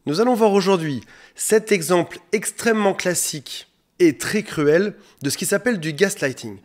Nous allons voir aujourd'hui 7 exemples extrêmement classiques et très cruels de ce qui s'appelle du gaslighting.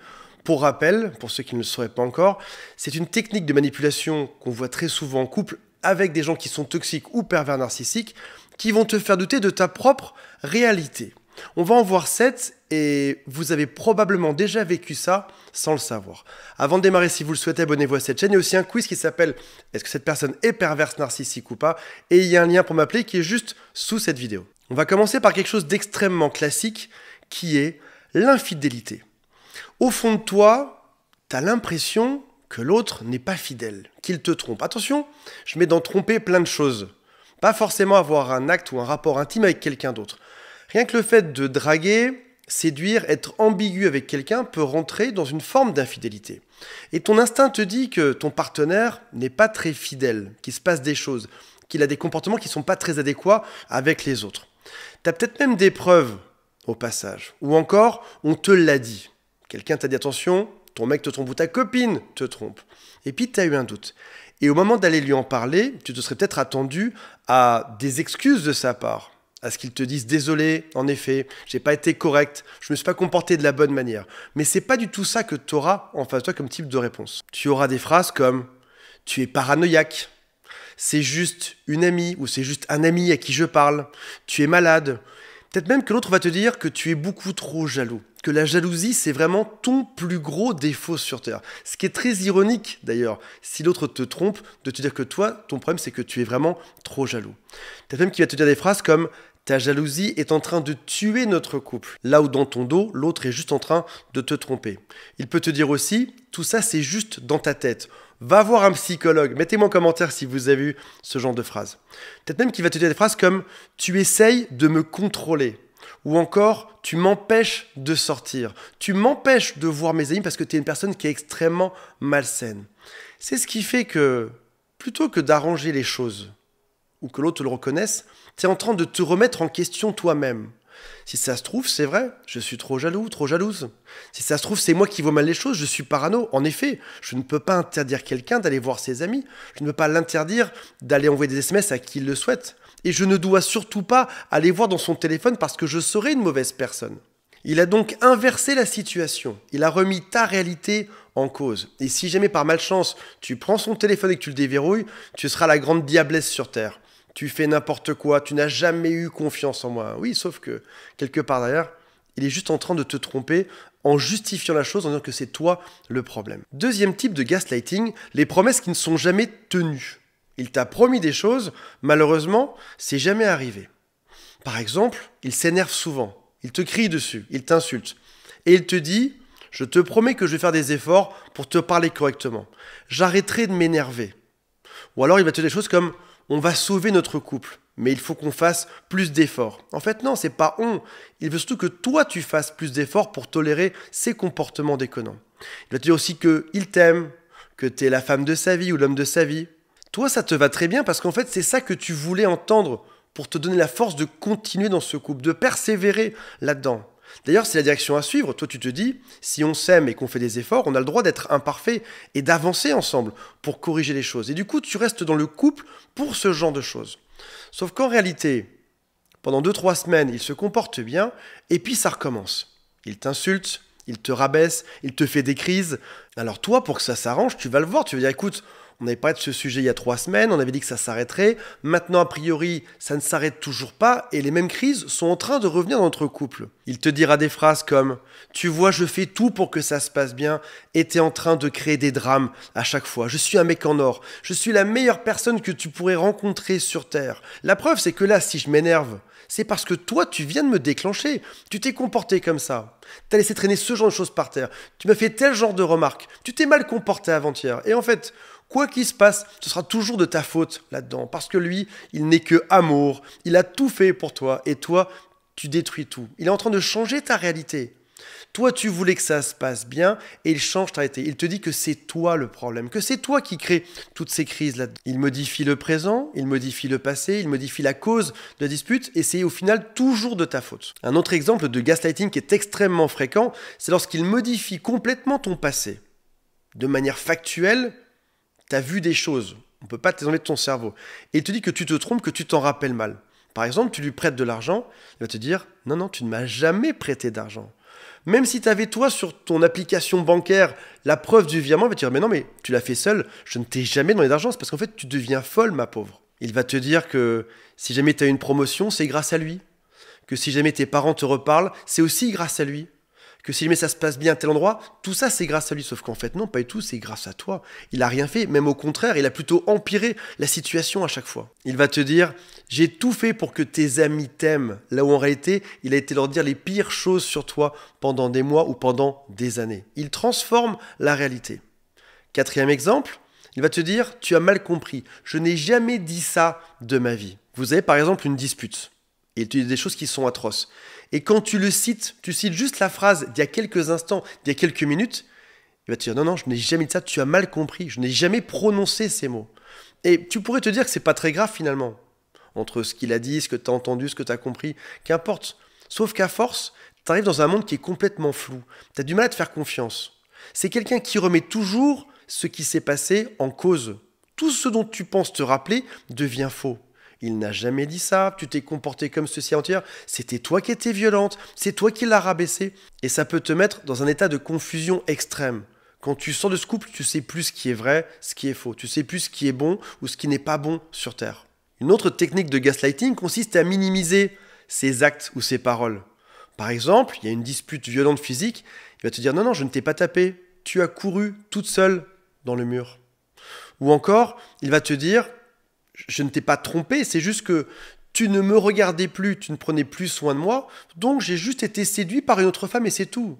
Pour rappel, pour ceux qui ne le sauraient pas encore, c'est une technique de manipulation qu'on voit très souvent en couple avec des gens qui sont toxiques ou pervers narcissiques qui vont te faire douter de ta propre réalité. On va en voir 7 et vous avez probablement déjà vécu ça sans le savoir. Avant de démarrer, si vous le souhaitez, abonnez-vous à cette chaîne. Il y a aussi un quiz qui s'appelle « Est-ce que cette personne est perverse narcissique ou pas ?» Et il y a un lien pour m'appeler qui est juste sous cette vidéo. On va commencer par quelque chose d'extrêmement classique qui est l'infidélité. Au fond de toi, tu as l'impression que l'autre n'est pas fidèle, qu'il te trompe. Attention, je mets dans tromper plein de choses. Pas forcément avoir un acte ou un rapport intime avec quelqu'un d'autre. Rien que le fait de draguer, séduire, être ambigu avec quelqu'un peut rentrer dans une forme d'infidélité. Et ton instinct te dit que ton partenaire n'est pas très fidèle, qu'il se passe des choses, qu'il a des comportements qui ne sont pas très adéquats avec les autres. Tu as peut-être même des preuves au passage. Ou encore, on te l'a dit. Quelqu'un t'a dit attention, ton mec te trompe ou ta copine te trompe. Et puis tu as eu un doute. Et au moment d'aller lui en parler, tu te serais peut-être attendu à des excuses de sa part. À ce qu'il te dise « Désolé, en effet, j'ai pas été correct, je me suis pas comporté de la bonne manière. » Mais c'est pas du tout ça que tu auras en face de toi comme type de réponse. Tu auras des phrases comme « Tu es paranoïaque »,« C'est juste une amie » ou « C'est juste un ami à qui je parle »,« Tu es malade ». Peut-être même que l'autre va te dire que tu es beaucoup trop jaloux, que la jalousie, c'est vraiment ton plus gros défaut sur Terre. Ce qui est très ironique, d'ailleurs, si l'autre te trompe, de te dire que toi, ton problème, c'est que tu es vraiment trop jaloux. Peut-être même qu'il va te dire des phrases comme « Ta jalousie est en train de tuer notre couple », là où dans ton dos, l'autre est juste en train de te tromper. Il peut te dire aussi « Tout ça, c'est juste dans ta tête ». Va voir un psychologue. Mettez-moi en commentaire si vous avez eu ce genre de phrase. Peut-être même qu'il va te dire des phrases comme « Tu essayes de me contrôler ». Ou encore « Tu m'empêches de sortir ». Tu m'empêches de voir mes amis parce que tu es une personne qui est extrêmement malsaine. C'est ce qui fait que, plutôt que d'arranger les choses, ou que l'autre le reconnaisse, tu es en train de te remettre en question toi-même. Si ça se trouve, c'est vrai, je suis trop jaloux, trop jalouse. Si ça se trouve, c'est moi qui vois mal les choses, je suis parano. En effet, je ne peux pas interdire quelqu'un d'aller voir ses amis. Je ne peux pas l'interdire d'aller envoyer des SMS à qui il le souhaite. Et je ne dois surtout pas aller voir dans son téléphone parce que je serais une mauvaise personne. Il a donc inversé la situation. Il a remis ta réalité en cause. Et si jamais par malchance, tu prends son téléphone et que tu le déverrouilles, tu seras la grande diablesse sur Terre. Tu fais n'importe quoi, tu n'as jamais eu confiance en moi. Oui, sauf que, quelque part derrière, il est juste en train de te tromper en justifiant la chose, en disant que c'est toi le problème. Deuxième type de gaslighting, les promesses qui ne sont jamais tenues. Il t'a promis des choses, malheureusement, c'est jamais arrivé. Par exemple, il s'énerve souvent, il te crie dessus, il t'insulte. Et il te dit « Je te promets que je vais faire des efforts pour te parler correctement. J'arrêterai de m'énerver. » Ou alors il va te dire des choses comme « On va sauver notre couple, mais il faut qu'on fasse plus d'efforts. » En fait, non, c'est pas on. Il veut surtout que toi, tu fasses plus d'efforts pour tolérer ses comportements déconnants. Il va te dire aussi qu'il t'aime, que tu es la femme de sa vie ou l'homme de sa vie. Toi, ça te va très bien parce qu'en fait, c'est ça que tu voulais entendre pour te donner la force de continuer dans ce couple, de persévérer là-dedans. D'ailleurs, c'est la direction à suivre. Toi, tu te dis, si on s'aime et qu'on fait des efforts, on a le droit d'être imparfait et d'avancer ensemble pour corriger les choses. Et du coup, tu restes dans le couple pour ce genre de choses. Sauf qu'en réalité, pendant 2-3 semaines, il se comporte bien et puis ça recommence. Il t'insulte, il te rabaisse, il te fait des crises. Alors toi, pour que ça s'arrange, tu vas le voir. Tu vas dire, écoute, on avait parlé de ce sujet il y a 3 semaines, on avait dit que ça s'arrêterait. Maintenant, a priori, ça ne s'arrête toujours pas et les mêmes crises sont en train de revenir dans notre couple. Il te dira des phrases comme « Tu vois, je fais tout pour que ça se passe bien et t'es en train de créer des drames à chaque fois. Je suis un mec en or. Je suis la meilleure personne que tu pourrais rencontrer sur Terre. » La preuve, c'est que là, si je m'énerve, c'est parce que toi, tu viens de me déclencher. Tu t'es comporté comme ça. Tu as laissé traîner ce genre de choses par terre. Tu m'as fait tel genre de remarques. Tu t'es mal comporté avant-hier. Et en fait, quoi qu'il se passe, ce sera toujours de ta faute là-dedans. Parce que lui, il n'est que amour. Il a tout fait pour toi. Et toi, tu détruis tout. Il est en train de changer ta réalité. Toi, tu voulais que ça se passe bien et il change ta réalité. Il te dit que c'est toi le problème, que c'est toi qui crée toutes ces crises-là. Il modifie le présent, il modifie le passé, il modifie la cause de la dispute et c'est au final toujours de ta faute. Un autre exemple de gaslighting qui est extrêmement fréquent, c'est lorsqu'il modifie complètement ton passé. De manière factuelle, tu as vu des choses. On ne peut pas te les enlever de ton cerveau. Et il te dit que tu te trompes, que tu t'en rappelles mal. Par exemple, tu lui prêtes de l'argent, il va te dire « Non, non, tu ne m'as jamais prêté d'argent. » Même si tu avais toi sur ton application bancaire la preuve du virement, il va te dire « Mais non, mais tu l'as fait seul, je ne t'ai jamais donné d'argent, c'est parce qu'en fait tu deviens folle, ma pauvre. » Il va te dire que si jamais tu as une promotion, c'est grâce à lui. Que si jamais tes parents te reparlent, c'est aussi grâce à lui. Que si jamais ça se passe bien à tel endroit, tout ça c'est grâce à lui. Sauf qu'en fait non, pas du tout, c'est grâce à toi. Il n'a rien fait, même au contraire, il a plutôt empiré la situation à chaque fois. Il va te dire, j'ai tout fait pour que tes amis t'aiment, là où en réalité, il a été leur dire les pires choses sur toi pendant des mois ou pendant des années. Il transforme la réalité. Quatrième exemple, il va te dire, tu as mal compris, je n'ai jamais dit ça de ma vie. Vous avez par exemple une dispute, et tu dis des choses qui sont atroces. Et quand tu le cites, tu cites juste la phrase d'il y a quelques instants, d'il y a quelques minutes, il va te dire non, non, je n'ai jamais dit ça, tu as mal compris, je n'ai jamais prononcé ces mots. Et tu pourrais te dire que c'est pas très grave finalement, entre ce qu'il a dit, ce que tu as entendu, ce que tu as compris, qu'importe. Sauf qu'à force, tu arrives dans un monde qui est complètement flou, tu as du mal à te faire confiance. C'est quelqu'un qui remet toujours ce qui s'est passé en cause. Tout ce dont tu penses te rappeler devient faux. Il n'a jamais dit ça, tu t'es comporté comme ceci entière, c'était toi qui étais violente, c'est toi qui l'as rabaissé. Et ça peut te mettre dans un état de confusion extrême. Quand tu sors de ce couple, tu sais plus ce qui est vrai, ce qui est faux. Tu sais plus ce qui est bon ou ce qui n'est pas bon sur Terre. Une autre technique de gaslighting consiste à minimiser ses actes ou ses paroles. Par exemple, il y a une dispute violente physique, il va te dire « Non, non, je ne t'ai pas tapé, tu as couru toute seule dans le mur. » Ou encore, il va te dire « Je ne t'ai pas trompé, c'est juste que tu ne me regardais plus, tu ne prenais plus soin de moi, donc j'ai juste été séduit par une autre femme et c'est tout. »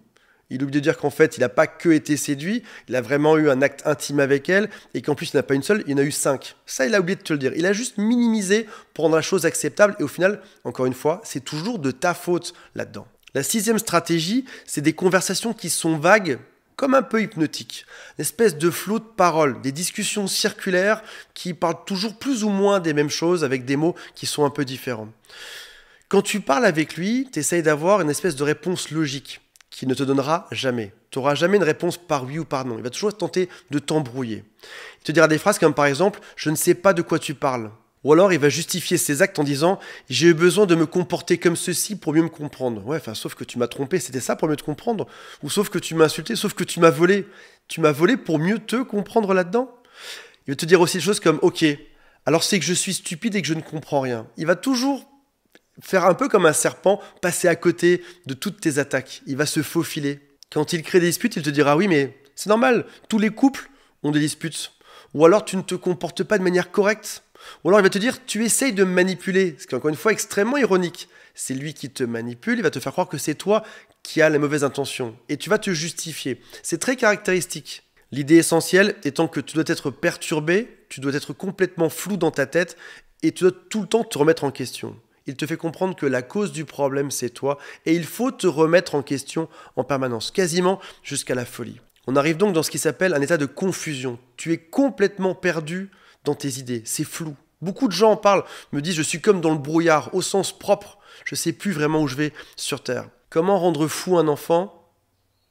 Il oublie de dire qu'en fait, il n'a pas que été séduit, il a vraiment eu un acte intime avec elle, et qu'en plus, il n'a pas une seule, il en a eu 5. Ça, il a oublié de te le dire. Il a juste minimisé pour rendre la chose acceptable, et au final, encore une fois, c'est toujours de ta faute là-dedans. La 6e stratégie, c'est des conversations qui sont vagues, comme un peu hypnotiques. Une espèce de flot de paroles, des discussions circulaires qui parlent toujours plus ou moins des mêmes choses, avec des mots qui sont un peu différents. Quand tu parles avec lui, tu essayes d'avoir une espèce de réponse logique, qu'il ne te donnera jamais. Tu n'auras jamais une réponse par oui ou par non. Il va toujours tenter de t'embrouiller. Il te dira des phrases comme par exemple « Je ne sais pas de quoi tu parles ». Ou alors il va justifier ses actes en disant « J'ai eu besoin de me comporter comme ceci pour mieux me comprendre ». Ouais, enfin, sauf que tu m'as trompé, c'était ça pour mieux te comprendre. Ou sauf que tu m'as insulté, sauf que tu m'as volé. Tu m'as volé pour mieux te comprendre là-dedans. Il va te dire aussi des choses comme « Ok, alors c'est que je suis stupide et que je ne comprends rien ». Il va toujours faire un peu comme un serpent, passer à côté de toutes tes attaques. Il va se faufiler. Quand il crée des disputes, il te dira « Oui, mais c'est normal, tous les couples ont des disputes. » Ou alors tu ne te comportes pas de manière correcte. Ou alors il va te dire « Tu essayes de me manipuler », ce qui est encore une fois extrêmement ironique. C'est lui qui te manipule, il va te faire croire que c'est toi qui as les mauvaises intentions. Et tu vas te justifier. C'est très caractéristique. L'idée essentielle étant que tu dois être perturbé, tu dois être complètement flou dans ta tête et tu dois tout le temps te remettre en question. Il te fait comprendre que la cause du problème, c'est toi, et il faut te remettre en question en permanence, quasiment jusqu'à la folie. On arrive donc dans ce qui s'appelle un état de confusion. Tu es complètement perdu dans tes idées, c'est flou. Beaucoup de gens en parlent, me disent « je suis comme dans le brouillard, au sens propre, je ne sais plus vraiment où je vais sur Terre ». Comment rendre fou un enfant ?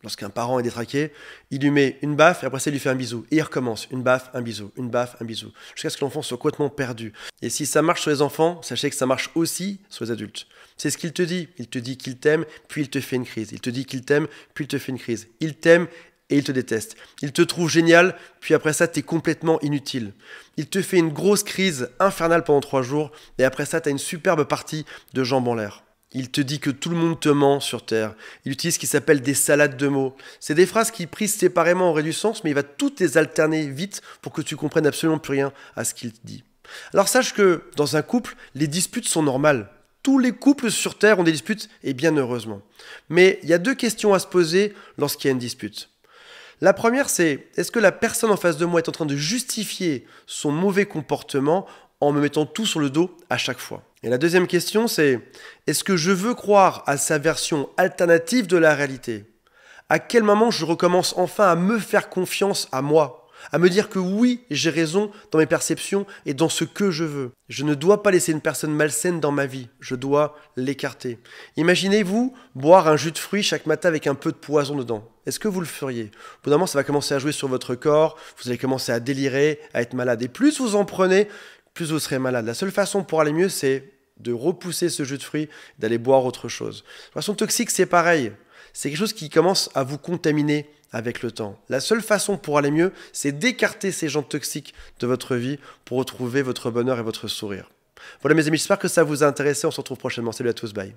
Lorsqu'un parent est détraqué, il lui met une baffe et après ça il lui fait un bisou. Et il recommence, une baffe, un bisou, une baffe, un bisou. Jusqu'à ce que l'enfant soit complètement perdu. Et si ça marche sur les enfants, sachez que ça marche aussi sur les adultes. C'est ce qu'il te dit. Il te dit qu'il t'aime, puis il te fait une crise. Il te dit qu'il t'aime, puis il te fait une crise. Il t'aime et il te déteste. Il te trouve génial, puis après ça t'es complètement inutile. Il te fait une grosse crise infernale pendant 3 jours, et après ça t'as une superbe partie de jambes en l'air. Il te dit que tout le monde te ment sur Terre. Il utilise ce qui s'appelle des salades de mots. C'est des phrases qui, prises séparément, auraient du sens, mais il va toutes les alterner vite pour que tu comprennes absolument plus rien à ce qu'il te dit. Alors sache que, dans un couple, les disputes sont normales. Tous les couples sur Terre ont des disputes, et bien heureusement. Mais il y a 2 questions à se poser lorsqu'il y a une dispute. La première, c'est est-ce que la personne en face de moi est en train de justifier son mauvais comportement en me mettant tout sur le dos à chaque fois? Et la deuxième question, c'est est-ce que je veux croire à sa version alternative de la réalité? À quel moment je recommence enfin à me faire confiance à moi? À me dire que oui, j'ai raison dans mes perceptions et dans ce que je veux. Je ne dois pas laisser une personne malsaine dans ma vie. Je dois l'écarter. Imaginez-vous boire un jus de fruits chaque matin avec un peu de poison dedans. Est-ce que vous le feriez? Au bout d'un moment, ça va commencer à jouer sur votre corps. Vous allez commencer à délirer, à être malade. Et plus vous en prenez, plus vous serez malade. La seule façon pour aller mieux, c'est de repousser ce jus de fruits, d'aller boire autre chose. La relation toxique, c'est pareil. C'est quelque chose qui commence à vous contaminer avec le temps. La seule façon pour aller mieux, c'est d'écarter ces gens toxiques de votre vie pour retrouver votre bonheur et votre sourire. Voilà mes amis, j'espère que ça vous a intéressé. On se retrouve prochainement. Salut à tous, bye.